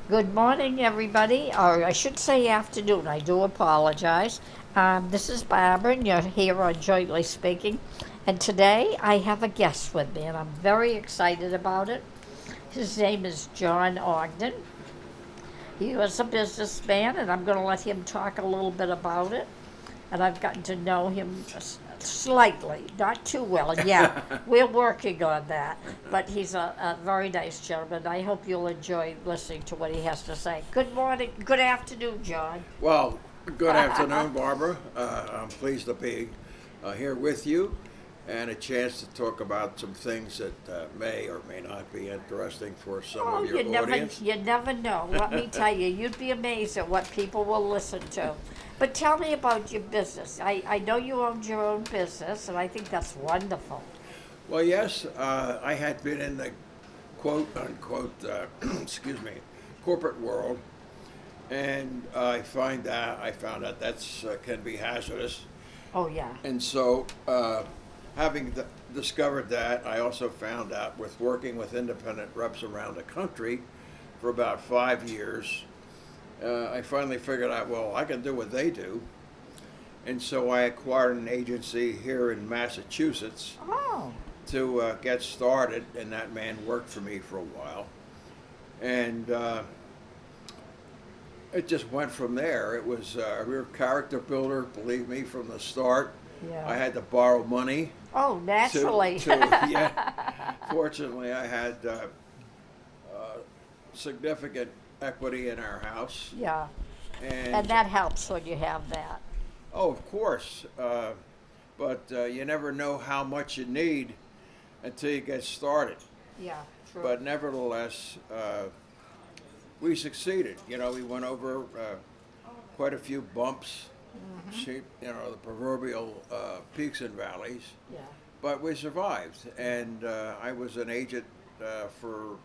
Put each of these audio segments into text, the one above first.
Good morning, everybody, or I should say afternoon. I do apologize. This is Barbara, and you're here on Jointly Speaking. And today I have a guest with me, and I'm very excited about it. His name is John Ogden. He was a businessman, and I'm going to let him talk a little bit about it. And I've gotten to know him slightly, not too well yet. We're working on that. But he's a very nice gentleman. I hope you'll enjoy listening to what he has to say. Good morning, good afternoon, John. Well, good afternoon, Barbara. I'm pleased to be here with you and a chance to talk about some things that may or may not be interesting for some Oh, of your audience. you never know. Let me tell you, you'd be amazed at what people will listen to. But tell me about your business. I know you owned your own business, and I think that's wonderful. Well, yes, I had been in the quote unquote, excuse me, corporate world, and I found out that's can be hazardous. Oh, yeah. And so, having discovered that, I also found out with working with independent reps around the country for about 5 years, I finally figured out, well, I can do what they do. And so I acquired an agency here in Massachusetts Oh, to get started, and that man worked for me for a while. And it just went from there. It was a real character builder, believe me, from the start. yeah. I had to borrow money Oh, naturally. yeah. Fortunately, I had significant equity in our house, Yeah. and And that helps when you have that. oh, of course, but you never know how much you need until you get started. Yeah, true. But nevertheless, we succeeded. You know, we went over quite a few bumps, the proverbial peaks and valleys. Yeah. But we survived, and I was an agent for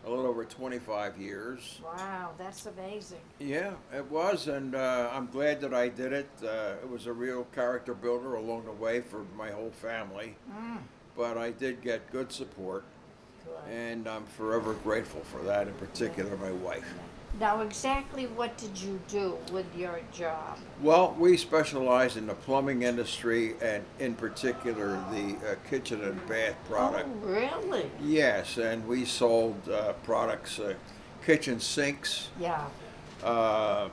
a little over 25 years. Wow, that's amazing. Yeah, it was, and I'm glad that I did it. It was a real character builder along the way for my whole family, Mm, but I did get good support, good. and I'm forever grateful for that, in particular my wife. Now, exactly what did you do with your job? Well, we specialize in the plumbing industry, and in particular the kitchen and bath product. Oh, really? Yes, and we sold products, kitchen sinks, Yeah. uh,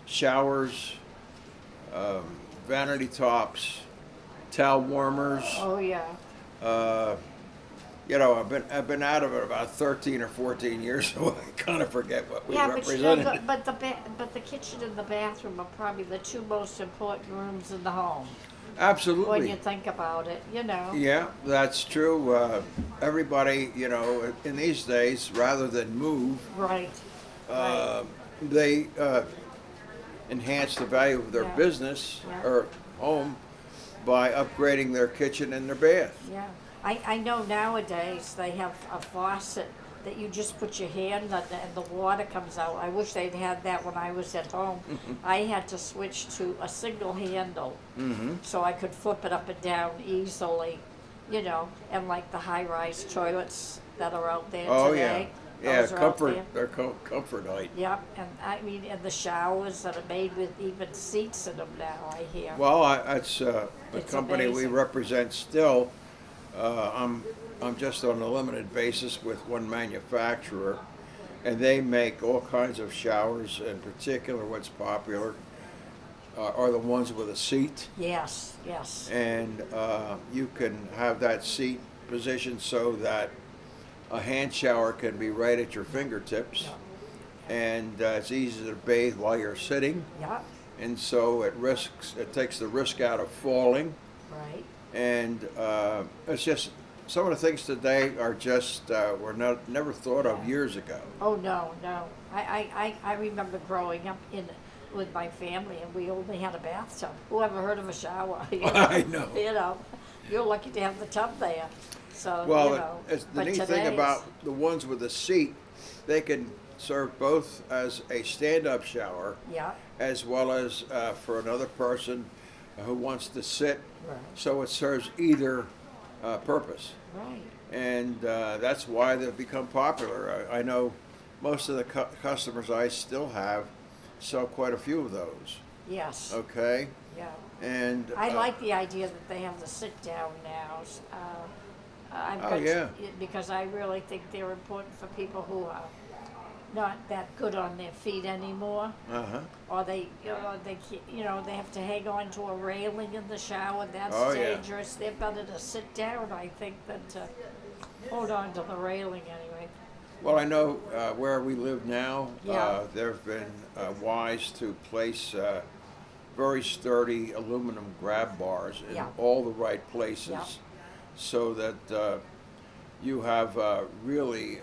showers, um, vanity tops, towel warmers. Oh, yeah. Uh, I've been out of it about 13 or 14 years, so I kind of forget what we Yeah, represented. but the kitchen and the bathroom are probably the two most important rooms in the home when Absolutely. you think about it. You know. Yeah, that's true. Everybody, in these days, rather than move, Right. uh, they enhance the value of their Yeah. business Yeah. or home by upgrading their kitchen and their bath. Yeah. I know nowadays they have a faucet that you just put your hand on and the water comes out. I wish they'd had that when I was at home. I had to switch to a single handle Mm-hmm. so I could flip it up and down easily, and like the high-rise toilets that are out there Oh today. yeah, Those are out comfort. there. They're called comfort height. Yep, and the showers that are made with even seats in them now, I hear. Well, that's the It's company we amazing. represent still. I'm just on a limited basis with one manufacturer, and they make all kinds of showers. In particular, what's popular are the ones with a seat, Yes, yes. and you can have that seat positioned so that a hand shower can be right at your fingertips, Yeah. and it's easy to bathe while you're sitting, Yep, and so it takes the risk out of falling. right. And it's just some of the things today are just were never thought of years ago. Oh, no. I remember growing up with my family, and we only had a bathtub. Who ever heard of a shower? I know. You're lucky to have the tub there. So, Well, it's the but neat thing today's- about the ones with the seat, they can serve both as a stand-up shower Yeah, as well as for another person who wants to sit. right, So it serves either purpose. right. And that's why they've become popular. I know most of the customers I still have sell quite a few of those. Yes. Okay, Yeah. and I like the idea that they have the sit-down nows. I've Oh, got yeah. because I really think they're important for people who are not that good on their feet anymore, uh-huh. or they have to hang on to a railing in the shower. That's Oh, yeah. dangerous. They're better to sit down, I think, than to hold on to the railing anyway. Well, I know where we live now, Yeah. there have been wise to place very sturdy aluminum grab bars in Yeah. all the right places, Yeah. so that you have really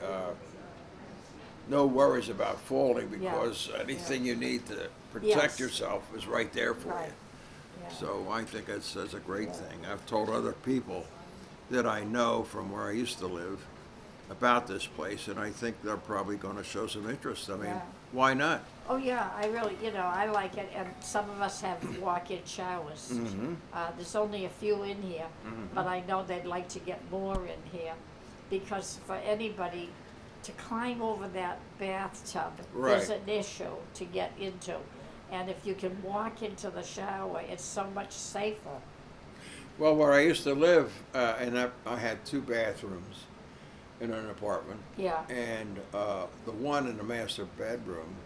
no worries about falling, Yeah. because anything you need to protect Yes. yourself is right there for Right. you. Yeah. So I think that's a great thing. I've told other people that I know from where I used to live about this place, and I think they're probably going to show some interest. I mean, Yeah. why not? Oh yeah, I really, I like it, and some of us have walk-in showers. Mm-hmm. There's only a few in here, but I know they'd like to get more in here, because for anybody to climb over that bathtub, there's Right. an issue to get into, and if you can walk into the shower, it's so much safer. Well, where I used to live, I had two bathrooms in an apartment, Yeah. and the one in the master bedroom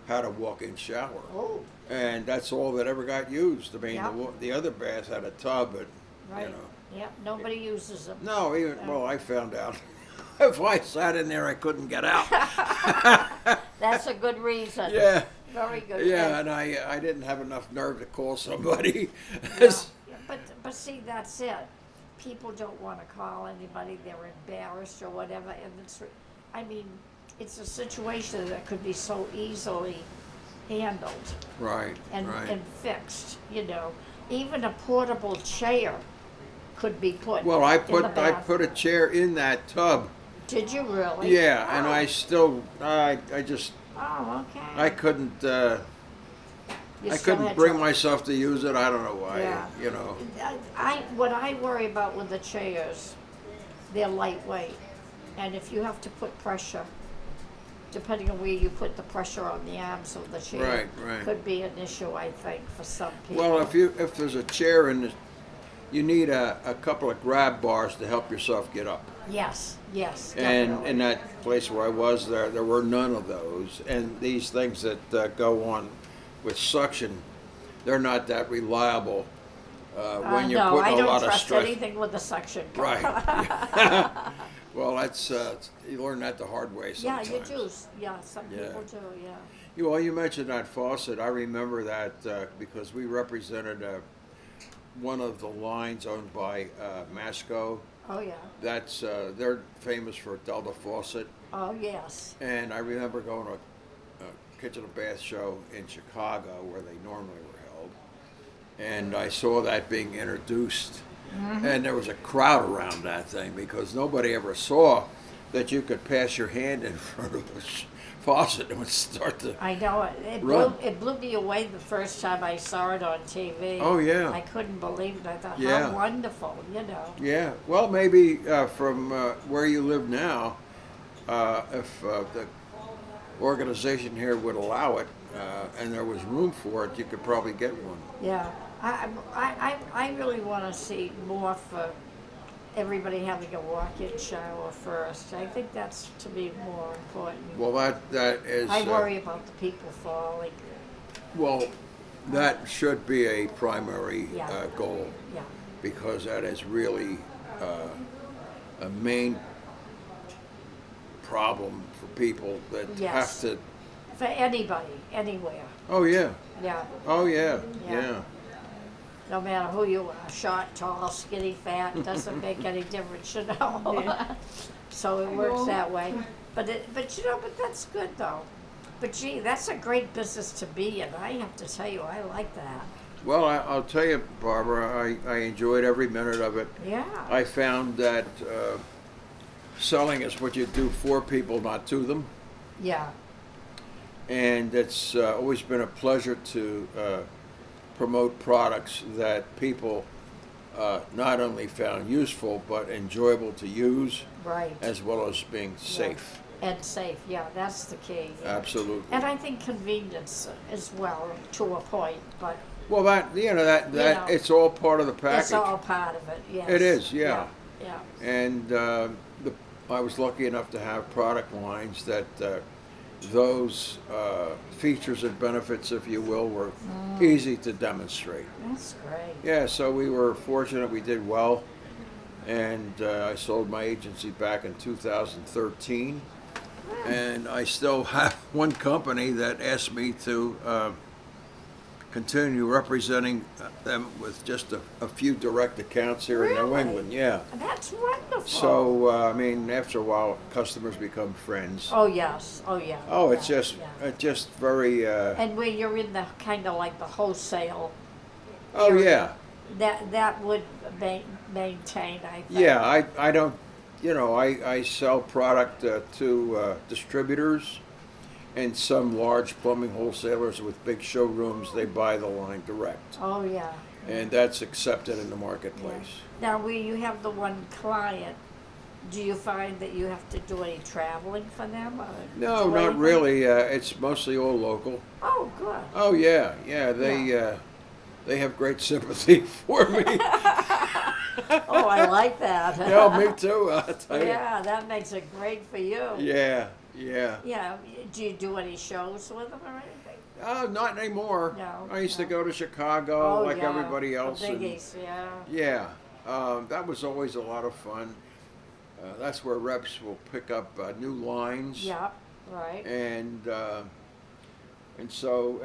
had a walk-in shower, Oh, and that's all that ever got used. I mean, Yeah. the other bath had a tub, and right. you know. Yeah, nobody uses them. No, even well, I found out if I sat in there, I couldn't get out. That's a good reason. Yeah, Very good. yeah, and I didn't have enough nerve to call somebody. Yeah, yeah, but see, that's it. People don't want to call anybody. They're embarrassed or whatever, and I mean, it's a situation that could be so easily handled Right, and right. and fixed. Even a portable chair could be put. Well, I in the put bath. a chair in that tub. Did you really? Yeah, and Oh. I still I just Oh, okay. I couldn't You I still couldn't had bring to- myself to use it. I don't know why. Yeah. You know. What I worry about with the chairs, they're lightweight, and if you have to put pressure, depending on where you put the pressure on the arms of the chair, Right, right. could be an issue, I think, for some people. Well, if there's a chair in the, you need a couple of grab bars to help yourself get up. Yes, yes, And definitely. in that place where I was, there were none of those. And these things that go on with suction, they're not that reliable when you're no, putting I a don't lot of trust stress. anything with the suction cup. Right. Well, that's you learn that the hard way Yeah, sometimes. you do. Yeah, some Yeah. people do. Yeah. Well, you mentioned that faucet. I remember that because we represented one of the lines owned by Masco. Oh yeah. That's they're famous for Delta Faucet, Oh yes. and I remember going to a kitchen and bath show in Chicago where they normally were held, and I saw that being introduced, and there was a crowd around that thing because nobody ever saw that you could pass your hand in front of a faucet and would start to. I know it. Run. It blew me away the first time I saw it on TV. Oh, yeah. I couldn't believe it. I thought, Yeah. how wonderful, Yeah, well, maybe from where you live now, if the organization here would allow it and there was room for it, you could probably get one. Yeah. I really want to see more for everybody having a walk-in shower first. I think that's to me more important. Well, that is. I worry about the people falling. Well, that should be a primary Yeah. goal Yeah. because that is really a main problem for people that Yes. have to. For anybody, anywhere. Oh yeah. Yeah. Oh yeah. Yeah. Yeah. No matter who you are, short, tall, skinny, fat, doesn't make any difference. So it works that way. But that's good though. But gee, that's a great business to be in. I have to tell you, I like that. Well, I'll tell you, Barbara, I enjoyed every minute of it. Yeah. I found that selling is what you do for people, not to them. Yeah. And it's always been a pleasure to promote products that people not only found useful, but enjoyable to use, Right. as well as being safe. And safe, yeah, that's the key. Absolutely. And I think convenience as well, to a point, but Well, that that You know, it's all part of the package. it's all part of it, yes. It is, yeah. Yeah, And I was lucky enough to have product lines that those features and benefits, if you will, were easy to demonstrate. that's great. Yeah, so we were fortunate. We did well, and I sold my agency back in 2013, and I still have one company that asked me to continue representing them with just a few direct accounts here in New Really? England. Yeah. That's wonderful. So I mean, after a while, customers become friends. Oh, yes, oh, yeah. Oh, it's yeah, just yeah. it's just very. And where you're in the, kind of like the wholesale, Oh area. yeah, that would maintain, I think. yeah. I don't. I sell product to distributors and some large plumbing wholesalers with big showrooms. They buy the line direct, Oh, yeah. and that's accepted in the marketplace. Now, where you have the one client, do you find that you have to do any traveling for them? Or No, do not anything? really. It's mostly all local. Oh, good. Oh yeah, yeah. They have great sympathy for me. Oh, I like that. Yeah, me too. I'll tell you. Yeah, that makes it great for you. Yeah, yeah. Yeah. Do you do any shows with them or anything? Not anymore. No, I used to no. go to Chicago Oh, like yeah, everybody else. The and- biggies, yeah. yeah, that was always a lot of fun. That's where reps will pick up new lines. Yeah, right. And so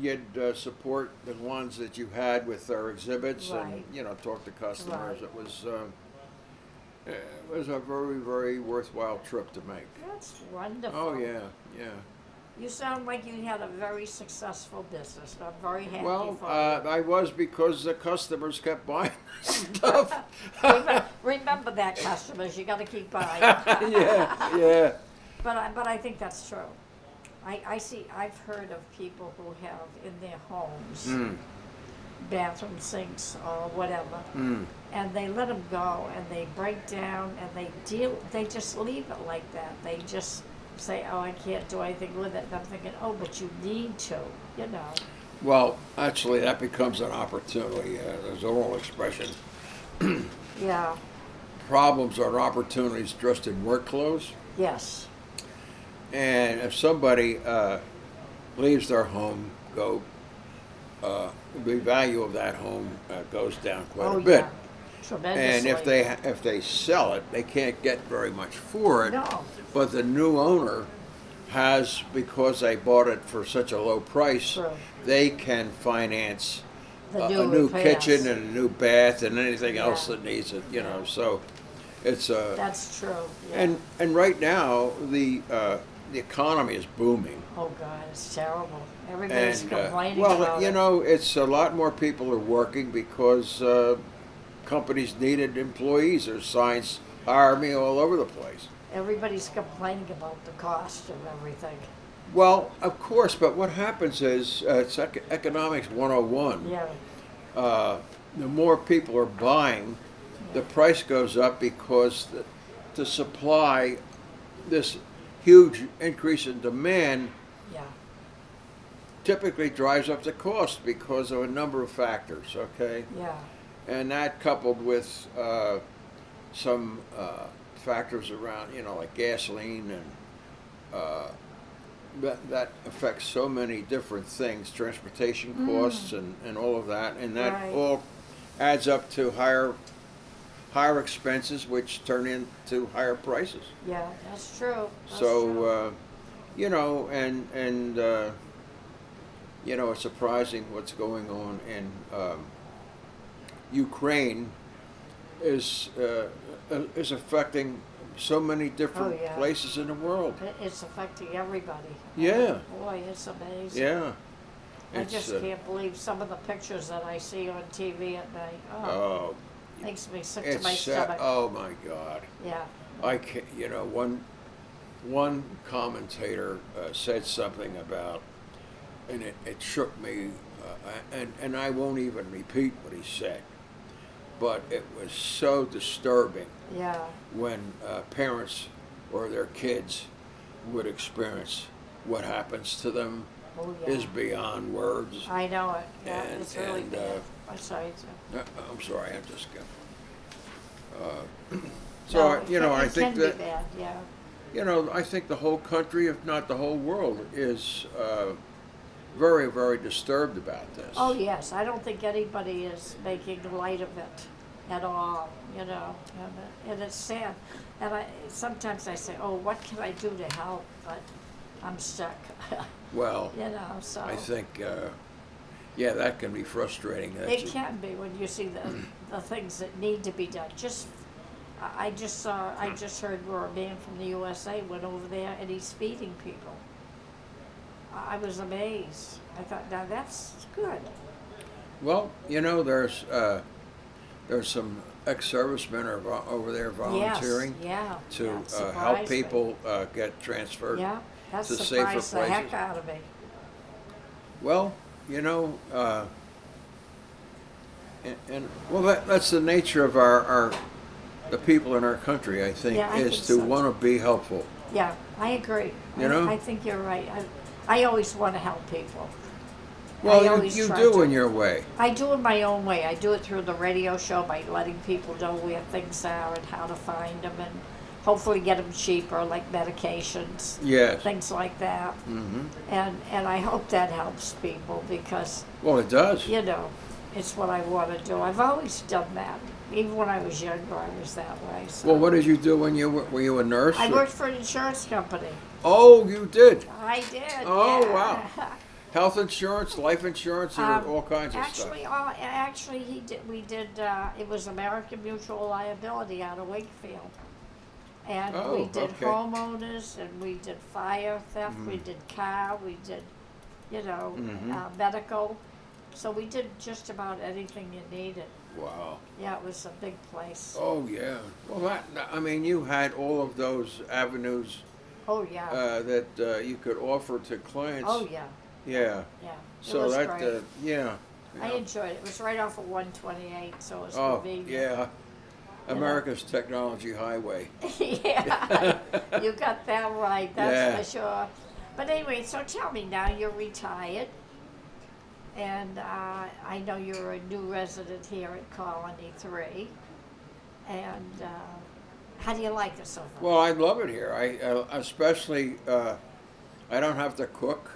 you'd support the ones that you had with our exhibits Right. and talk to customers. Right. It was a very, very worthwhile trip to make. That's wonderful. Oh yeah, yeah. You sound like you had a very successful business. I'm very happy Well, for you. I was because the customers kept buying stuff. Remember that, customers. You got to keep buying. Yeah, yeah. But I think that's true. I've heard of people who have in their homes Mm, bathroom sinks or whatever, mm. and they let them go and they break down and they just leave it like that. They just say, oh, I can't do anything with it. And I'm thinking, oh, but you need to, you know. Well, actually, that becomes an opportunity. There's an old expression: Yeah. problems are opportunities dressed in work clothes. Yes. And if somebody leaves their home, the value of that home goes down quite Oh, a bit. yeah. Tremendously. And if they sell it, they can't get very much for it. No. But the new owner has, because they bought it for such a low price, True. they can finance The a new new repairs. kitchen and a new bath and anything else Yeah. that needs it. So it's That's true. Yeah. and right now the economy is booming. Oh God, it's terrible. Everybody's And complaining well, about it. it's a lot more people are working because companies needed employees. There's signs, hire me all over the place. Everybody's complaining about the cost of everything. Well, of course, but what happens is it's economics 101. Yeah. The more people are buying, the price goes up because to supply this huge increase in demand Yeah. typically drives up the cost because of a number of factors, okay? Yeah. And that coupled with some factors around, like gasoline and that affects so many different things, transportation costs and all of that, and that Right. all adds up to higher expenses, which turn into higher prices. Yeah. That's true. That's So, true. it's surprising what's going on in Ukraine is affecting so many different Oh, yeah. places in the world. It's affecting everybody. Yeah. Boy, it's amazing. Yeah. I It's, just can't believe some of the pictures that I see on TV at night. Oh, Oh, makes me sick to it's my stomach. oh my God. Yeah. I can't. One commentator said something about, and it shook me, and I won't even repeat what he said, but it was so disturbing Yeah. when parents or their kids would experience what happens to them Oh, yeah. is beyond words. I know it. Yeah, And- it's really and, bad. I'm sorry. I'm sorry, I'm just kidding. No, So, you know, I think it can that, be bad, yeah. you know, I think the whole country, if not the whole world, is very, very disturbed about this. Oh, yes, I don't think anybody is making light of it at all, you know, and it's sad. And sometimes I say, oh, what can I do to help? But I'm stuck, Well, you know, so. I think, yeah, that can be frustrating. It can be when you see the things that need to be done. I just heard where a man from the USA went over there and he's feeding people. I was amazed. I thought, now that's good. Well, you know, there's some ex-servicemen over there volunteering Yes, yeah. to yeah, help surprised me. people get transferred Yeah, that to safer surprised the heck places. out of me. Well, you know, and well, that's the nature of our the people in our country. I think Yeah, I is think to so, want to be helpful. Yeah, I agree. You know? I think you're right. I always want to help people. I Well, always you try do to. in your way. I do it my own way. I do it through the radio show by letting people know where things are and how to find them and hopefully get them cheaper, like medications, Yes. things like that. Hmm. And I hope that helps people because, Well, it does. you know, it's what I want to do. I've always done that. Even when I was younger, I was that way. So. Well, what did you do when you were you a nurse? I or- worked for an insurance company. Oh, you did. I did. Oh, yeah. wow. Health insurance, life insurance, or all kinds of Actually, stuff. actually, he did. We did. It was American Mutual Liability out of Wakefield, and we Oh, did okay. homeowners, and we did fire theft. We did car. We did, you know, medical. So we did just about anything you needed. Wow. Yeah, it was a big place. Oh, yeah. Well, I mean, you had all of those avenues Oh yeah. that you could offer to clients. Oh yeah. Yeah. Yeah. It So was that, great. yeah. I yeah. enjoyed it. It was right off of 128, so it was Oh, convenient. yeah. America's technology highway. Yeah, you got that right, that's Yeah. for sure. But anyway, so tell me now, you're retired, and I know you're a new resident here at Colony 3, and how do you like it so far? Well, I love it here. I especially I don't have to cook,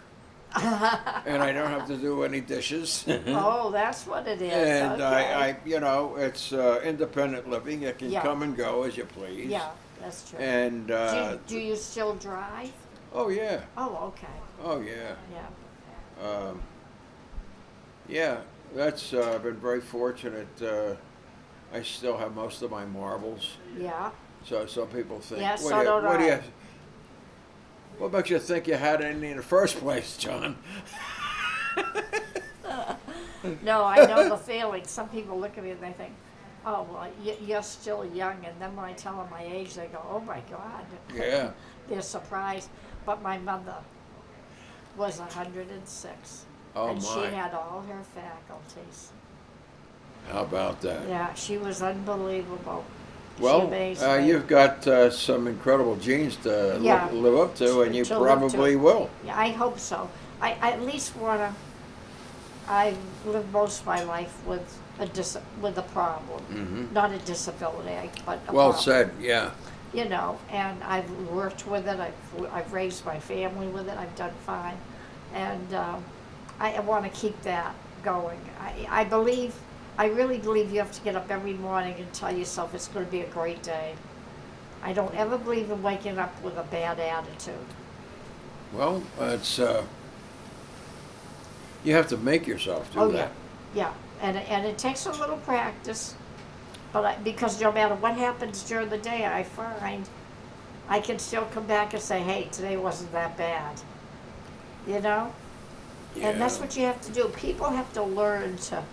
and I don't have to do any dishes. Oh, that's what it is. And okay. I you know, it's independent living. You can Yeah. come and go as you please. Yeah, that's true. And do you still drive? oh yeah, Oh, okay. oh yeah, Yeah. yeah. That's been very fortunate. I still have most of my marbles. Yeah. So some people think, Yeah, what so do you, don't what do I. you, what makes you think you had any in the first place, John? No, I know the feeling. Some people look at me and they think, oh, well, you're still young. And then when I tell them my age, they go, oh, my God. Yeah. They're surprised. But my mother was 106. Oh and she my. had all her faculties. How about that? Yeah, she was unbelievable. She Well, amazed me. you've got some incredible genes to Yeah. live up to, and you To live to. probably will. Yeah, I hope so. I at least want to. I've lived most of my life with a problem, not a disability, but a Well problem. said. Yeah. You know, and I've worked with it. I've raised my family with it. I've done fine, and I want to keep that going. I really believe you have to get up every morning and tell yourself it's going to be a great day. I don't ever believe in waking up with a bad attitude. Well, it's you have to make yourself do Oh that. yeah, and it takes a little practice, but because no matter what happens during the day, I find I can still come back and say, hey, today wasn't that bad. You know? And that's Yeah. what you have to do. People have to learn to.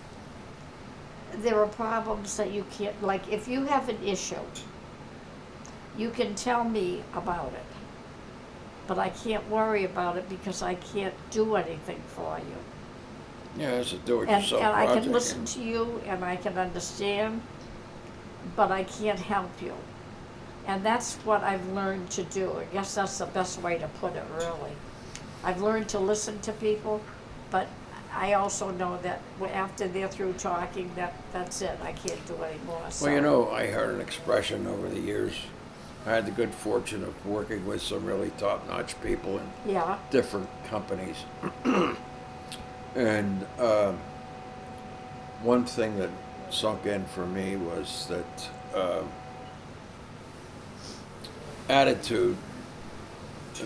There are problems that you can't, like if you have an issue, you can tell me about it. But I can't worry about it because I can't do anything for you. Yeah, it's a do it And yourself I project. can listen to you and I can understand, but I can't help you. And that's what I've learned to do. I guess that's the best way to put it, really. I've learned to listen to people, but I also know that after they're through talking, that's it. I can't do any more. So. Well, you know, I heard an expression over the years. I had the good fortune of working with some really top-notch people in Yeah. different companies. And one thing that sunk in for me was that attitude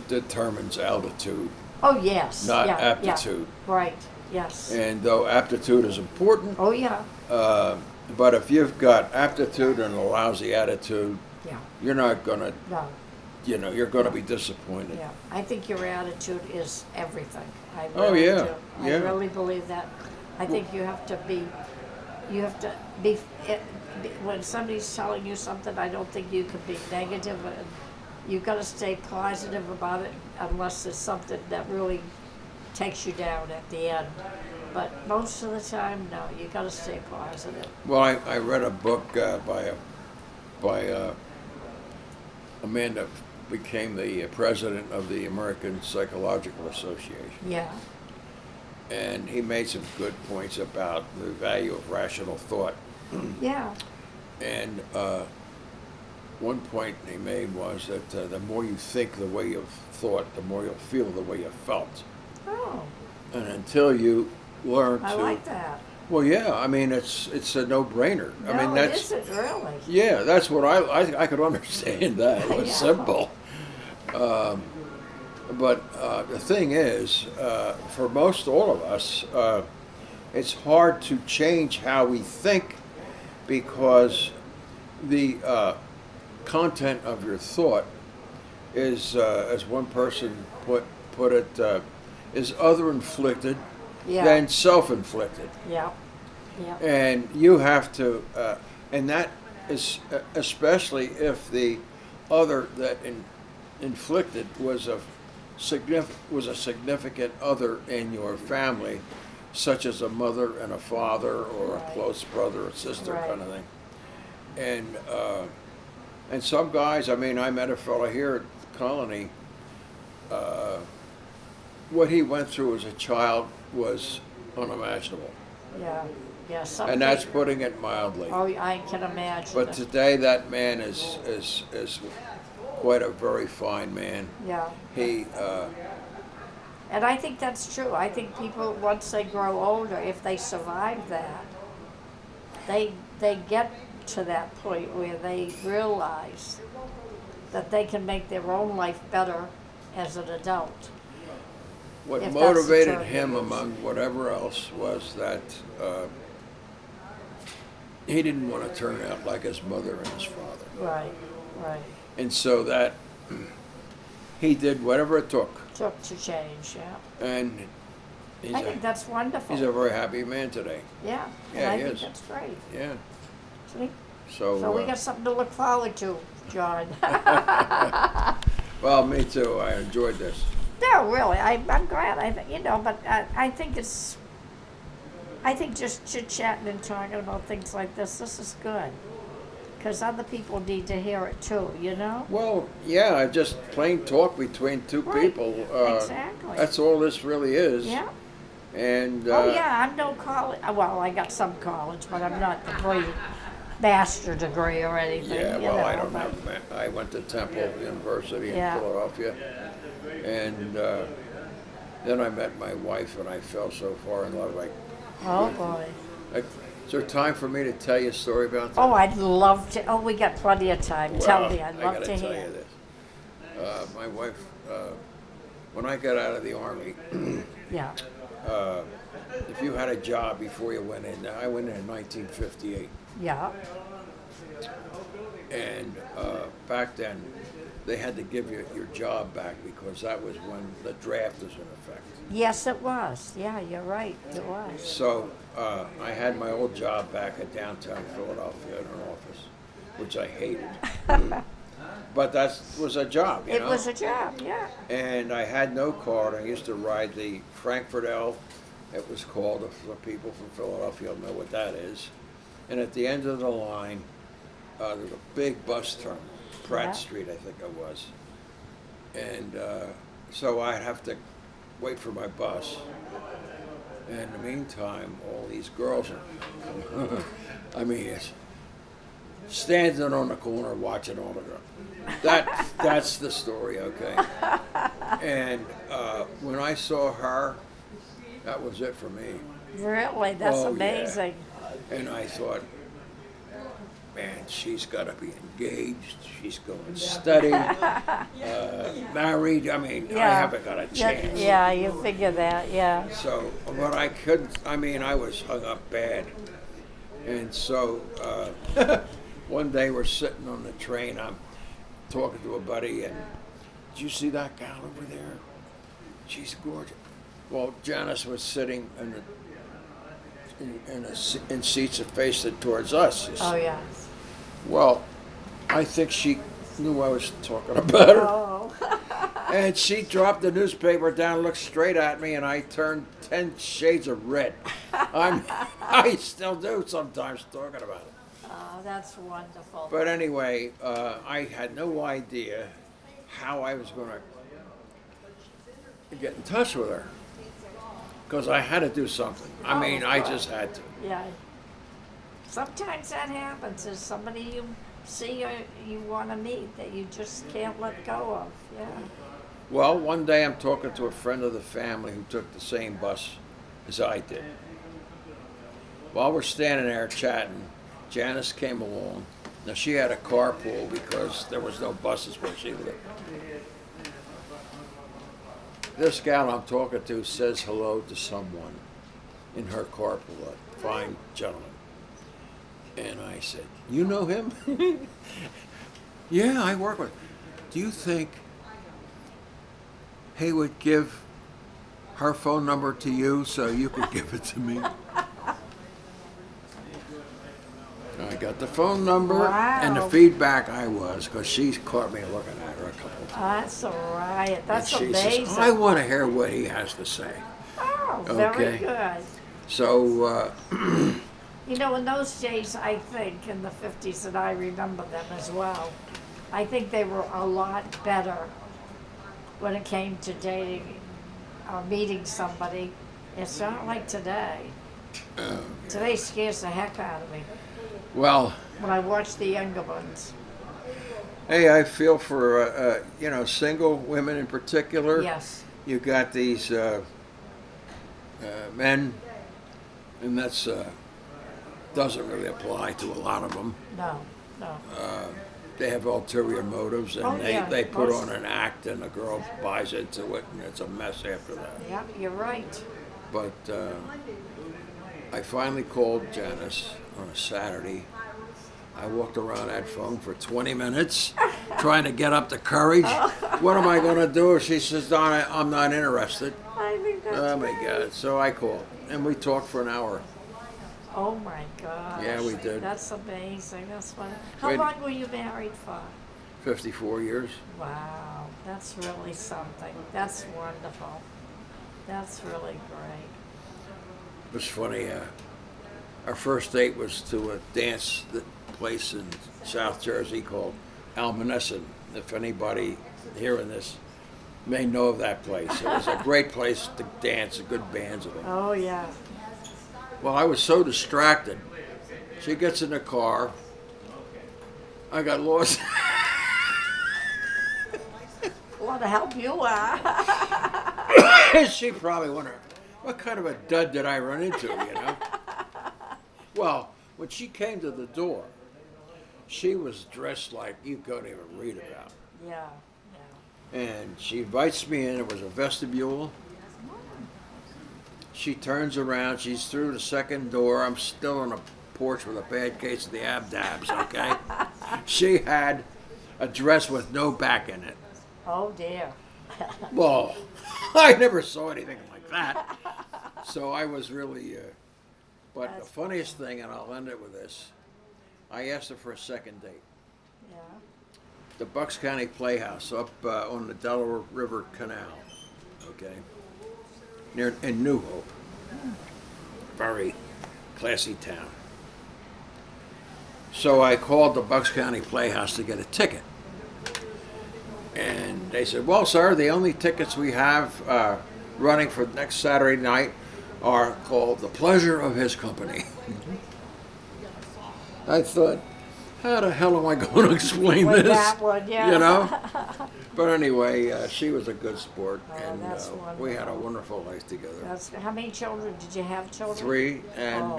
determines altitude, Oh yes. not yeah, aptitude. Yeah. Right. Yes. And though aptitude is important, Oh yeah. but if you've got aptitude and a lousy attitude, Yeah. you're not gonna, No. you're gonna be disappointed. Yeah. I think your attitude is everything. I Oh, really yeah, do. yeah. I really believe that. I think you have to be. When somebody's telling you something, I don't think you can be negative. And you've got to stay positive about it, unless it's something that really takes you down at the end. But most of the time, no, you got to stay positive. Well, I read a book by a man that became the president of the American Psychological Association, Yeah. and he made some good points about the value of rational thought. Yeah. And one point he made was that the more you think the way you've thought, the more you'll feel the way you felt. Oh, And until you learn I to, like that. well, yeah, I mean it's a no-brainer. No, I mean it that's isn't really. yeah, that's what I could understand that. It was Yeah. simple. But the thing is, for most all of us, it's hard to change how we think because the content of your thought is, as one person put it, is other inflicted Yeah. than self-inflicted. Yeah. Yeah. And you have to, and that is especially if the other that inflicted was a significant other in your family, such as a mother and a father, or Right. a close brother or sister, Right. kind of thing. And some guys, I mean, I met a fellow here at the Colony. What he went through as a child was unimaginable, Yeah. Yeah. Something. and that's putting it mildly. Oh, I can imagine. But it. today, that man is quite a very fine man. Yeah. He, And I think that's true. I think people, once they grow older, if they survive that, they get to that point where they realize that they can make their own life better as an adult. what If that's the motivated term him you use. among whatever else was that he didn't want to turn out like his mother and his father. Right. Right. And so that he did whatever it took. Took to change. Yeah. And he's I think that's wonderful. he's a very happy man today. Yeah. Yeah, And I he think is. that's great. Yeah. See? So, So we got something to look forward to, John. well, me too. I enjoyed this. No, really, I'm glad. But I think I think just chit chatting and talking about things like this is good, because other people need to hear it too. Well, yeah, just plain talk between two Right. people. Exactly. That's all this really is. Yeah. And Oh yeah, I'm no college. Well, I got some college, but I'm not the great master degree or anything. yeah, you well, know, I don't but- have. I went to Temple University Yeah. in Philadelphia, and then I met my wife, and I fell so far in love. Oh boy. Is there time for me to tell you a story about that? Oh, I'd love to. Oh, we got plenty of time. Tell me, I'd I love gotta to tell hear. you this. My wife, when I got out of the Army, Yeah. if you had a job before you went in, I went in 1958, Yeah. and back then they had to give you your job back because that was when the draft was in effect. Yes, it was. Yeah, you're right. It was. So I had my old job back at downtown Philadelphia in an office, which I hated. But that was a job, you It know? was a job. Yeah. And I had no car, and I used to ride the Frankfurt L, it was called, if the people from Philadelphia will know what that is. And at the end of the line, there was a big bus terminal. Pratt Yeah. Street, I think it was. And so I'd have to wait for my bus. And in the meantime, all these girls are, I mean, it's standing on the corner watching all the girls. That's the story, okay? And when I saw her, that was it for me. Really? That's Oh, yeah. amazing. And I thought, man, she's got to be engaged. She's going steady, married. I mean, I Yeah. haven't got a chance. Yeah, you figure that, yeah. So, but I couldn't. I mean, I was hung up bad. And so, one day we're sitting on the train. I'm talking to a buddy, and did you see that gal over there? She's gorgeous. Well, Janice was sitting in seats that faced towards us. You see. Oh, yeah. Well, I think she knew I was talking about her. Oh. And she dropped the newspaper down, looked straight at me, and I turned 10 shades of red. I still do sometimes talking about it. Oh, that's wonderful. But anyway, I had no idea how I was going to get in touch with her. Because I had to do something. I mean, I just had to. Yeah. Sometimes that happens. There's somebody you see or you want to meet that you just can't let go of. Yeah. Well, one day I'm talking to a friend of the family who took the same bus as I did. While we're standing there chatting, Janice came along. Now, she had a carpool because there was no buses where she lived. This gal I'm talking to says hello to someone in her carpool, a fine gentleman. And I said, you know him? Yeah, I work with him. Do you think he would give her phone number to you so you could give it to me? I got the phone number and the Wow. feedback because she caught me looking at her a couple times. That's all right. That's And she amazing. says, I want to hear what he has to say. Oh, very Okay. good. So, You know, in those days, I think, in the 50s, and I remember them as well, I think they were a lot better when it came to dating or meeting somebody. It's not like today. Today scares the heck out of me well, when I watch the younger ones. hey, I feel for, single women in particular. Yes. You got these men, and that's doesn't really apply to a lot of them. No, no. They have ulterior motives, and Oh, yeah, they put most- on an act, and the girl buys into it, and it's a mess after that. Yeah, you're right. But I finally called Janice on a Saturday. I walked around that phone for 20 minutes trying to get up the courage. What am I going to do? She says, Donna, I'm not interested. I think that's Oh, my right. God. So I called, and we talked for an hour. Oh my gosh. Yeah, we did. That's amazing. That's fun. How Wait. long were you married for? 54 years. Wow, that's really something. That's wonderful. That's really great. It was funny. Our first date was to a dance place in South Jersey called Almanesson. If anybody hearing this may know of that place. It was a great place to dance, a good bands of them. Oh yeah. Well, I was so distracted. She gets in the car. I got lost. What the help you are. She probably wondered, what kind of a dud did I run into, you know? Well, when she came to the door, she was dressed like you couldn't even read about. Yeah. And she invites me in. It was a vestibule. She turns around. She's through the second door. I'm still on a porch with a bad case of the abdabs, okay? She had a dress with no back in it. Oh dear. Well, I never saw anything like that. So I was really, but the funniest thing, and I'll end it with this, I asked her for a second date. Yeah. The Bucks County Playhouse up on the Delaware River Canal, okay, in New Hope. Very classy town. So I called the Bucks County Playhouse to get a ticket. they said, "Well, sir, the only tickets we have running for next Saturday night are called The Pleasure of His Company." I thought, how the hell am I going to explain With this? that one, yeah. You know? But anyway, she was a good sport, Oh, and that's we had a wonderful. wonderful life together. How many children did you have? Children? 3, and Oh.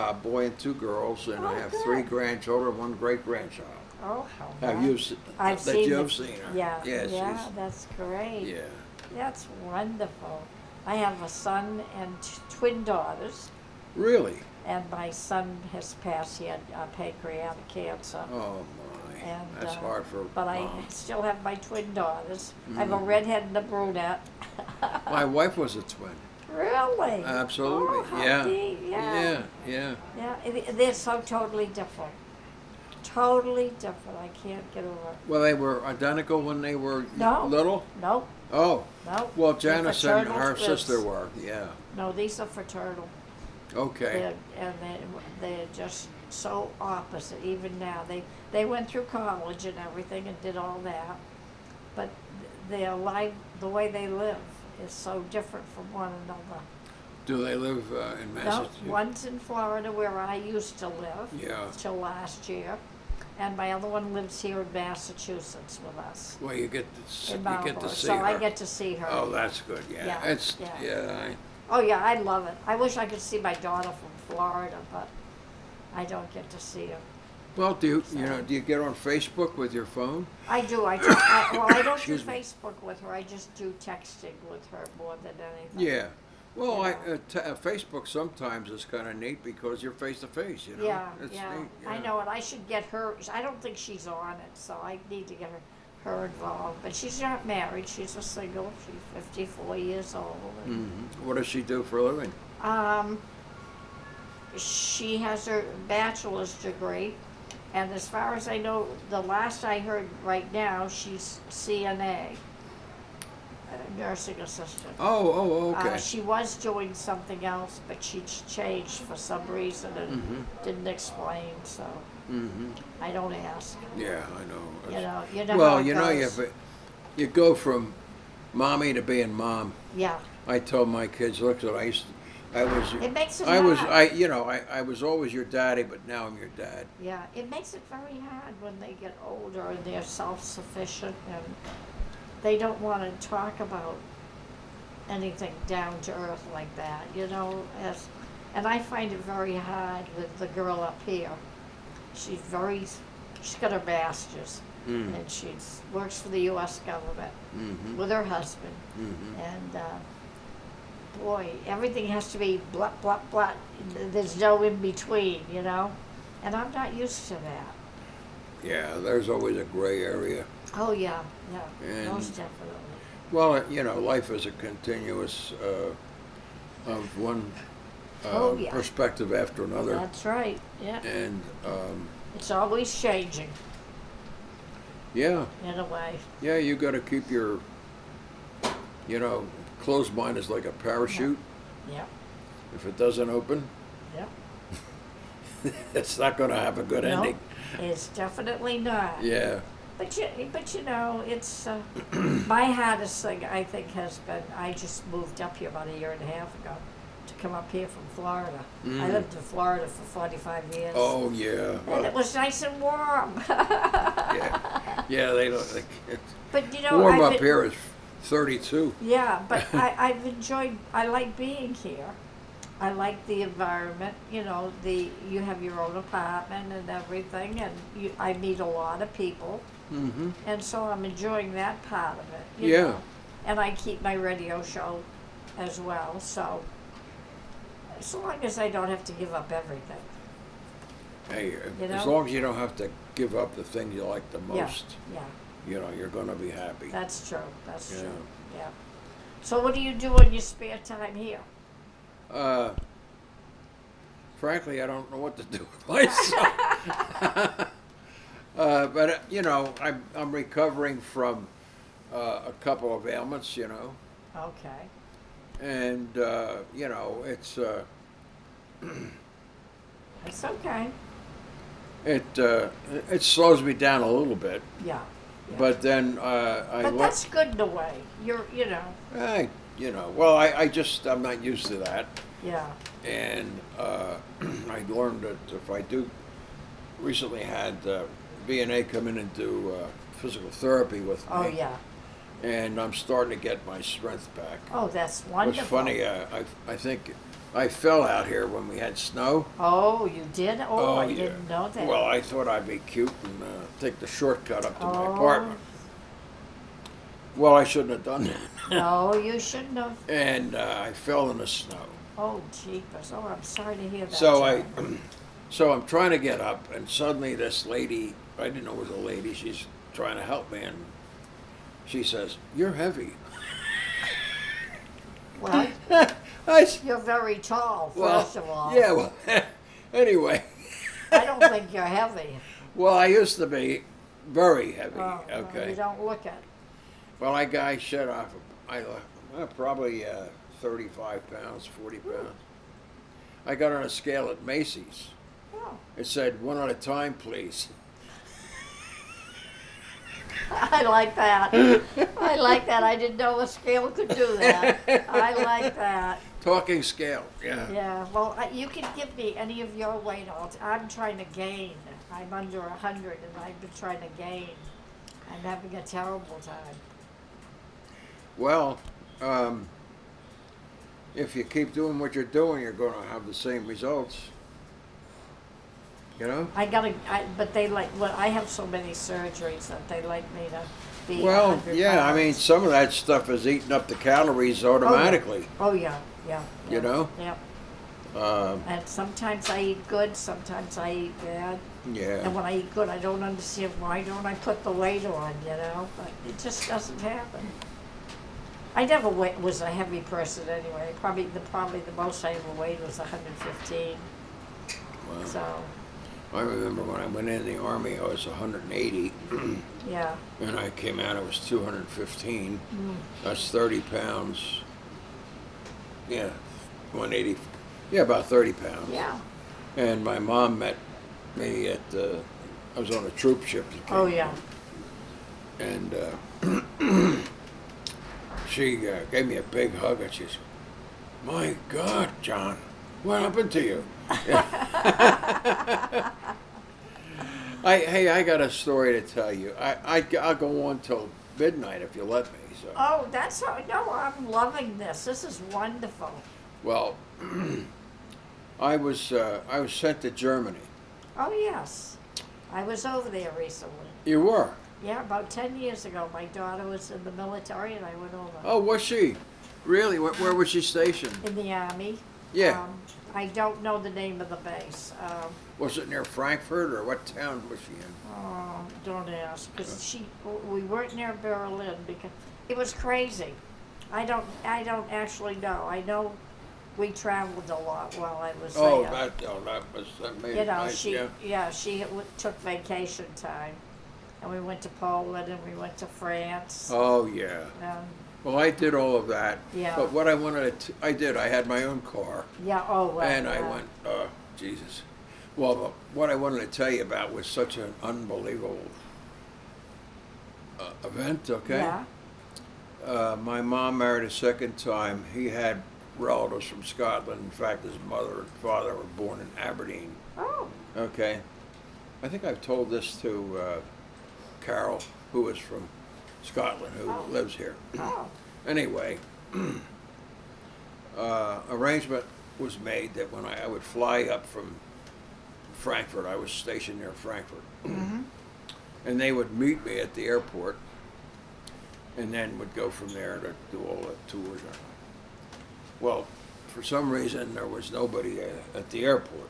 a boy and 2 girls, and I Oh, have good. 3 grandchildren, 1 great grandchild. Oh, how Have nice. you seen? I've that seen you've it. seen her? Yeah, Yes, yeah, that's great. yeah. That's wonderful. I have a son and twin daughters, Really? and my son has passed. He had pancreatic cancer. Oh my, And, that's hard for But I mom. still have my twin daughters. I have a Mhm. redhead and a brunette. My wife was a twin. Really? Absolutely, Oh, how yeah. neat. Yeah. Yeah. They're so totally different. Totally different. I can't get over it. Well, they were identical when they were No. little? Nope, Oh, nope. well, They're Janice and fraternal her twins. sister were, yeah. No, these are fraternal. Okay. They're just so opposite. Even now, they went through college and everything and did all that, but their life, the way they live, is so different from one another. Do they live in No, Massachusetts? one's in Florida where I used to live Yeah. till last year, and my other one lives here in Massachusetts with us Well, you get to, in you Marlborough. get to see So her. I get to see her. Oh, that's good, yeah. Yeah, It's, yeah. yeah, Oh yeah, I love it. I wish I could see my daughter from Florida, but I don't get to see her. well, do you get on Facebook with your phone? I do. I don't do Excuse me. Facebook with her. I just do texting with her more than anything. Yeah. Well, Yeah. Facebook sometimes is kind of neat because you're face to face, you know? Yeah, It's yeah. neat, I know it. I should get her. I don't think she's on it, so I need to get her involved. But she's not married. She's a single. She's 54 years old. And, What does she do for a living? She has her bachelor's degree, and as far as I know, the last I heard right now, she's CNA, nursing assistant. Oh, okay. She was doing something else, but she changed for some reason and didn't explain, so I don't ask. Yeah, I know. You know how Well, it you know, goes. you go from mommy to being mom. Yeah, I told my kids, look, it makes it I was, hard. I was always your daddy, but now I'm your dad. Yeah, it makes it very hard when they get older and they're self-sufficient and they don't want to talk about anything down to earth like that, and I find it very hard with the girl up here. She's got her master's and she works for the U.S. government with her husband. And boy, everything has to be blah, blah, blah. There's no in between, and I'm not used to that. Yeah, there's always a gray area. Oh, yeah, And- most definitely. Well, life is a continuous of one Oh, yeah. perspective after another. That's right, yeah. And It's always changing, yeah, in a way. yeah, you got to keep your, closed mind is like a parachute. Yep, If it doesn't open, yep. it's not going to have a good No, ending. it's definitely not. Yeah. But it's my hardest thing. I think has been I just moved up here about a year and a half ago to come up here from Florida. I lived in Florida for 45 years. Oh yeah. And it was nice and warm. Yeah. They don't. But Warm I've up been- here is 32. Yeah, but I've enjoyed. I like being here. I like the environment. You have your own apartment and everything, and I meet a lot of people. Mm-hmm. And so I'm enjoying that part of it. you Yeah. know. And I keep my radio show as well, so as long as I don't have to give up everything. Hey, You as know? long as you don't have to give up the thing you like the most, Yeah, you're going to be happy. that's true. That's Yeah. true. Yeah. So what do you do in your spare time here? Frankly, I don't know what to do with myself. But I'm recovering from a couple of ailments, Okay. and it's That's okay. it slows me down a little bit, Yeah. Yeah. But then I But left. that's good in a way. Well, I'm not used to that. Yeah. And I learned that if I do, recently had B&A come in and do physical therapy with me. Oh, yeah. And I'm starting to get my strength back. Oh, that's It was wonderful. funny, I think I fell out here when we had snow. Oh, you did? Oh, I yeah. didn't know that. Well, I thought I'd be cute and take the shortcut up to my Oh. apartment. Well, I shouldn't have done that. No, you shouldn't have. And I fell in the snow. Oh, jeepers. Oh, I'm sorry to hear that. So John. so I'm trying to get up, and suddenly this lady, I didn't know it was a lady, she's trying to help me, and she says, "You're heavy." Well, I, you're very tall, well, first of all. yeah, well, anyway. I don't think you're heavy. Well, I used to be very heavy, Well, okay. you don't look it. Well, I shut off, probably 35 pounds, 40 pounds. I got on a scale at Macy's. Oh, It said, 1 at a time, please. I like that. I like that. I didn't know a scale could do that. I like that. Talking scale, yeah. Yeah, well, you can give me any of your weight. I'm trying to gain. I'm under 100 and I've been trying to gain. I'm having a terrible time. Well, if you keep doing what you're doing, you're going to have the same results. You know? But they I have so many surgeries that they like me to be Well, 100 yeah, I mean, pounds. some of that stuff is eating up the calories automatically. Oh, yeah, yeah. You know? Yeah. Um, And sometimes I eat good, sometimes I eat bad. yeah. And when I eat good, I don't understand why don't I put the weight on, you know? But it just doesn't happen. I never was a heavy person anyway. Probably the most I ever weighed was 115. Well, So, I remember when I went in the Army, I was 180, yeah. and I came out, I was 215. Mm. That's 30 pounds. Yeah, 180. Yeah, about 30 pounds. Yeah. And my mom met me at, I was on a troop ship. that came Oh, yeah. And she gave me a big hug, and she said, "My God, John, what happened to you?" Hey, I got a story to tell you. I'll go on till midnight if you let me. So. Oh, that's no, I'm loving this. This is wonderful. Well, I was sent to Germany. Oh, yes. I was over there recently. You were? Yeah, about 10 years ago. My daughter was in the military and I went over. Oh, was she? Really? Where was she stationed? In the Army. Yeah. I don't know the name of the base. Was it near Frankfurt, or what town was she in? Oh, don't ask, because we weren't near Berlin because it was crazy. I don't actually know. I know we traveled a lot while I was Oh, there. that made You it know, nice, yeah. she took vacation time, and we went to Poland and we went to France. Oh, yeah. Um, Well, I did all of that. Yeah. But what I wanted to, I did. I had my own car, yeah. Oh, well. and I yeah. went, oh, Jesus. Well, what I wanted to tell you about was such an unbelievable event. Okay. Yeah. My mom married a second time. He had relatives from Scotland. In fact, his mother and father were born in Aberdeen. Oh. Okay. I think I've told this to Carol, who is from Scotland, who Oh. lives here. Oh. Anyway, arrangement was made that when I would fly up from Frankfurt, I was stationed near Frankfurt, Mm-hmm. and they would meet me at the airport, and then would go from there to do all the tours. Well, for some reason, there was nobody at the airport.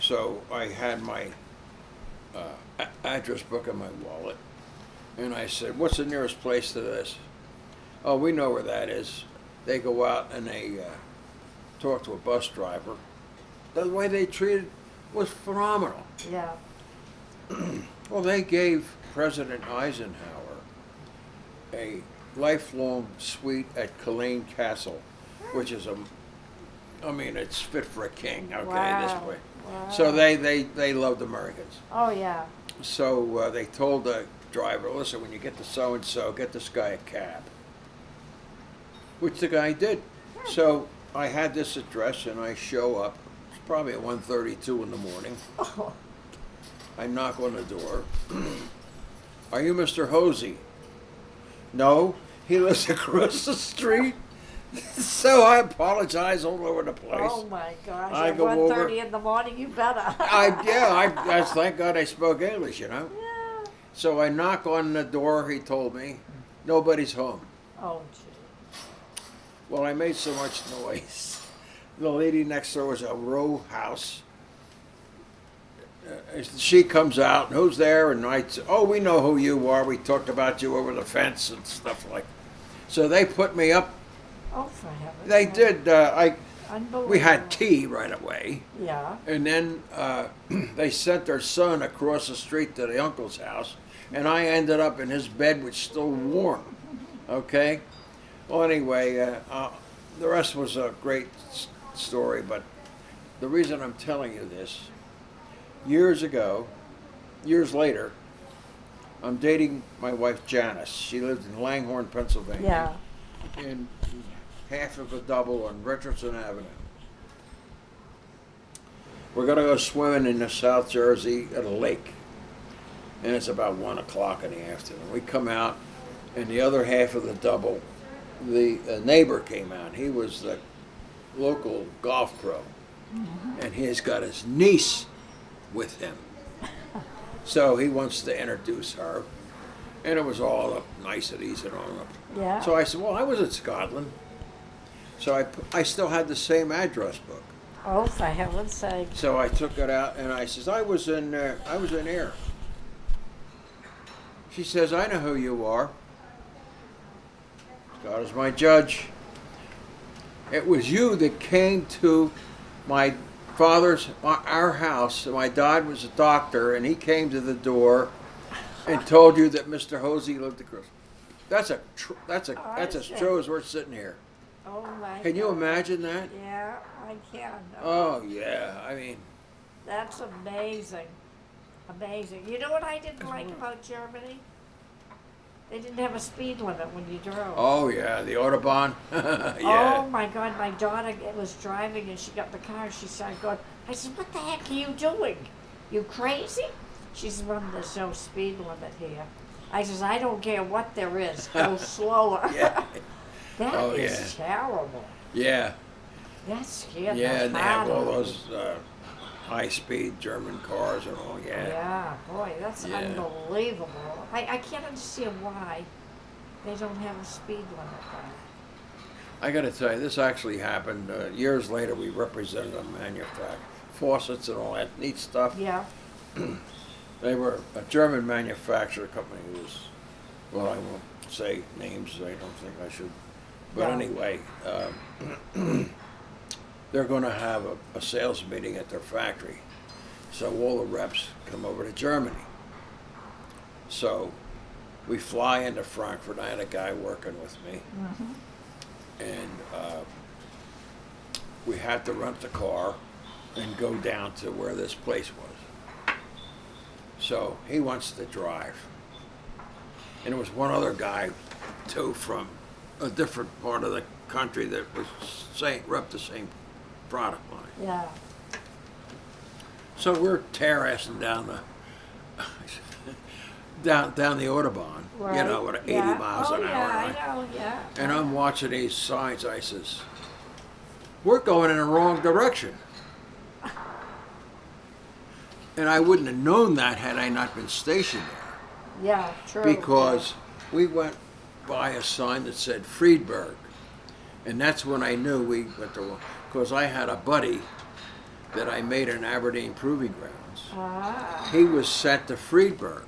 So I had my address book in my wallet, and I said, "What's the nearest place to this?" "Oh, we know where that is." They go out and they talk to a bus driver. The way they treated was phenomenal. Yeah. Well, they gave President Eisenhower a lifelong suite at Culzean Castle, which is it's fit for a king, okay, this Wow. way. Wow. So they loved Americans. Oh, yeah. So they told the driver, listen, when you get to so-and-so, get this guy a cab. Which the guy did. So I had this address and I show up. It's probably at 1:32 in the morning. Oh, I knock on the door. Are you Mr. Hosey? No, he lives across the street. So I apologize all over the place. oh my gosh. I At go 1:30 in the morning, you better. I thank God I spoke English, you know. Yeah. So I knock on the door, he told me. Nobody's home. Oh, gee. Well, I made so much noise. The lady next door was a row house. She comes out, and who's there? And I say, oh, we know who you are. We talked about you over the fence and stuff like that. So they put me up. Oh, for heaven's They sake. did. Unbelievable. We had tea right away. Yeah. And then they sent their son across the street to the uncle's house. And I ended up in his bed, which was still warm. Okay? Well, anyway, the rest was a great story. But the reason I'm telling you this, years later, I'm dating my wife Janice. She lived in Langhorne, Pennsylvania. Yeah. In half of a double on Richardson Avenue. We're gonna go swimming in the South Jersey at a lake. And it's about 1 o'clock in the afternoon. We come out, and the other half of the double, the neighbor came out. He was the local golf pro. And he's got his niece with him. So he wants to introduce her. And it was all up niceties and all up. Yeah. So I said, well, I was in Scotland. So I still had the same address book. Oh, for heaven's sake. So I took it out and I says, I was in Ayr. She says, I know who you are. God is my judge. It was you that came to my our house. My dad was a doctor, and he came to the door and told you that Mr. Hosey lived across. That's true as we're sitting here. Oh my. Can you God. imagine that? Yeah, I can. Oh yeah, I mean, That's amazing. Amazing. You know what I didn't like about Germany? They didn't have a speed limit when you drove. oh yeah, the Autobahn. Oh Yeah. my God, my daughter was driving and she got in the car. She started going, I said, what the heck are you doing? You crazy? She said, well, there's no speed limit here. I says, I don't care what there is. Go slower. Yeah. That Oh, is terrible. Yeah. That scared Yeah, the and they have heart all out of me. those high-speed German cars and all. Yeah. Yeah, boy, that's Yeah. unbelievable. I can't understand why they don't have a speed limit there. I got to tell you, this actually happened years later. We represented a manufacturer, faucets and all that neat stuff. Yeah, They were a German manufacturer company who was, well, I won't say names. I don't think I should. But No. anyway, they're going to have a sales meeting at their factory. So all the reps come over to Germany. So we fly into Frankfurt. I had a guy working with me. And we had to rent the car and go down to where this place was. So he wants to drive. And there was one other guy, too, from a different part of the country that was rep the same product line. yeah. So we're terracing down the down the Autobahn, Right. you know, at 80 yeah. miles oh, an yeah, hour. Right? I know, yeah. And I'm watching these signs. I says, we're going in the wrong direction. And I wouldn't have known that had I not been stationed there. Yeah, true. Because we went by a sign that said Friedberg. And that's when I knew we went to, because I had a buddy that I made in Aberdeen Proving Grounds. Ah, He was sent to Friedberg.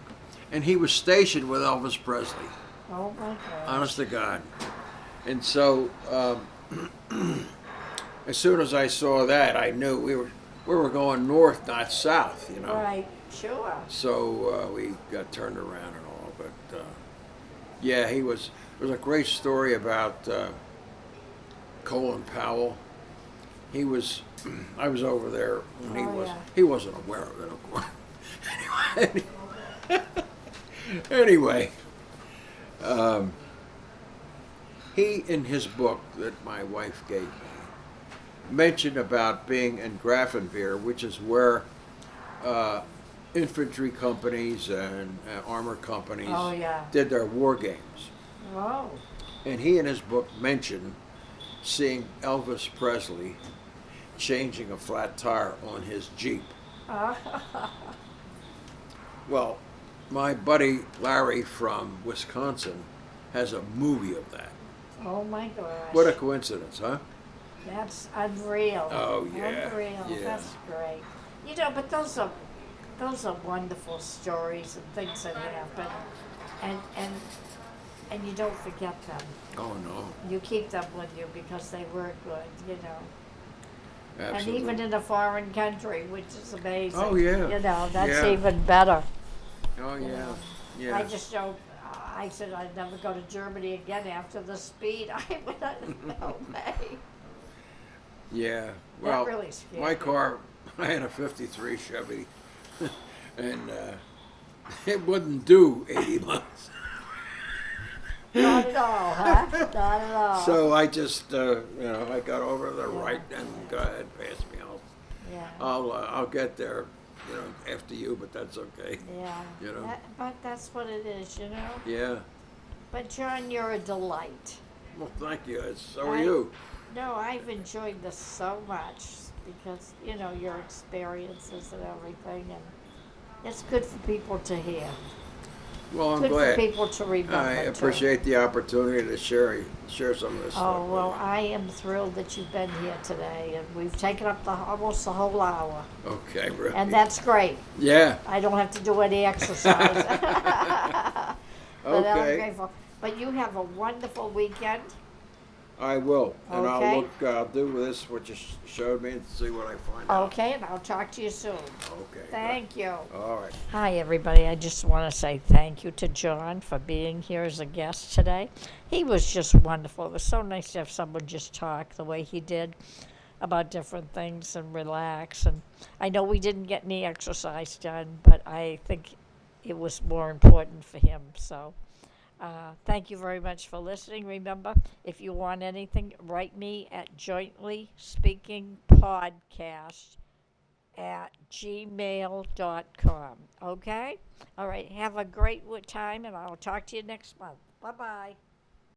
And he was stationed with Elvis Presley. oh my God. Honest to God. And so, as soon as I saw that, I knew we were going north, not south, you know. Right, sure. So we got turned around and all. But yeah, there was a great story about Colin Powell. I was over there when Oh, yeah. he wasn't aware of it, of course. Anyway, Anyway, um, he, in his book that my wife gave me, mentioned about being in Grafenwehr, which is where uh, infantry companies and armor companies Oh, yeah. did their war games. Whoa. And he, in his book, mentioned seeing Elvis Presley changing a flat tire on his Jeep. Well, my buddy Larry from Wisconsin has a movie of that. Oh my gosh. What a coincidence, huh? That's unreal. Oh, yeah. Unreal. Yeah. That's great. But those are wonderful stories and things that happen, and you don't forget them. Oh, no. You keep them with you because they were good. Absolutely. And even in a foreign country, which is amazing. Oh, yeah. That's Yeah. even better. Oh, yeah. Yeah. I just don't. I said I'd never go to Germany again after the speed. I went, no way. Yeah. Well, really scared my me. car, I had a 53 Chevy, and it wouldn't do 80 miles. Not at all, huh? Not at all. So I just, I got over to the right and go ahead, pass me. Yeah. I'll get there, after you, but that's okay. Yeah. But that's what it is. Yeah. But John, you're a delight. Well, thank you. So are you. No, I've enjoyed this so much because your experiences and everything, and it's good for people to hear. Well, I'm Good glad. for people to remember. I too. appreciate the opportunity to share some of this stuff. Oh, well, with I am thrilled that you've been here today, and we've taken up almost the whole hour. you. Okay, really. And that's great. Yeah. I don't have to do any exercise. But I'm Okay. grateful. But you have a wonderful weekend. I will, and Okay. I'll do this what you showed me and see what I find out. Okay, and I'll talk to you soon. Okay. Thank you. All right. Hi, everybody. I just want to say thank you to John for being here as a guest today. He was just wonderful. It was so nice to have someone just talk the way he did about different things and relax. And I know we didn't get any exercise done, but I think it was more important for him. So thank you very much for listening. Remember, if you want anything, write me at jointly speakingpodcast@gmail.com. Okay? All right. Have a great time, and I'll talk to you next month. Bye-bye.